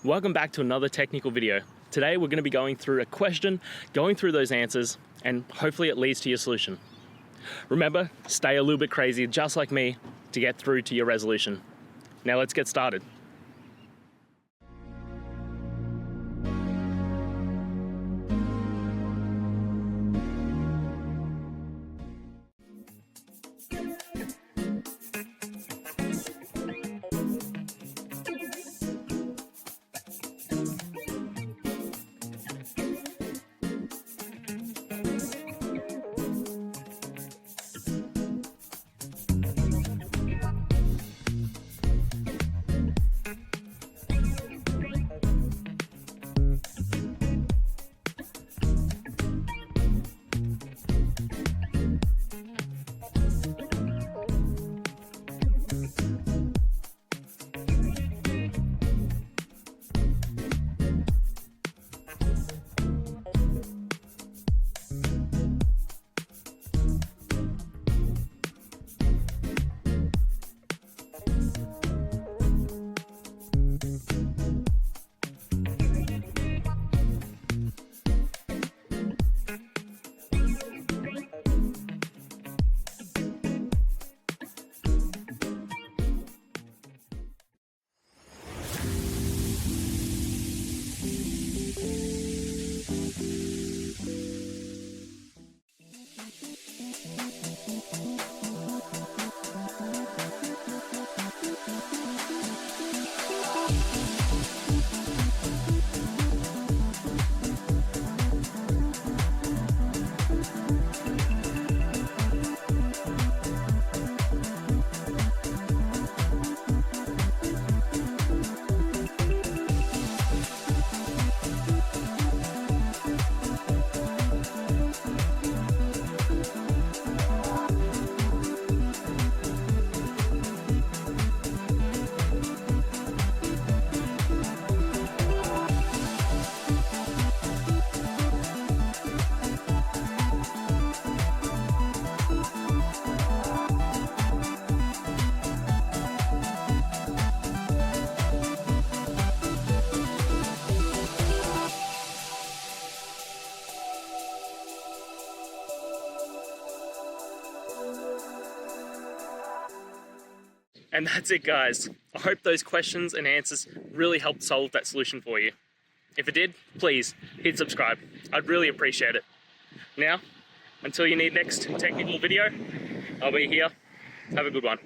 Welcome back to another technical video. Today we're going to be going through a question, going through those answers, and hopefully it leads to your solution. Remember, stay a little bit crazy, just like me, to get through to your resolution. Now let's get started. And that's it, guys. I hope those questions and answers really helped solve that solution for you. If it did, please hit subscribe. I'd really appreciate it. Now, until you need next technical video, I'll be here. Have a good one.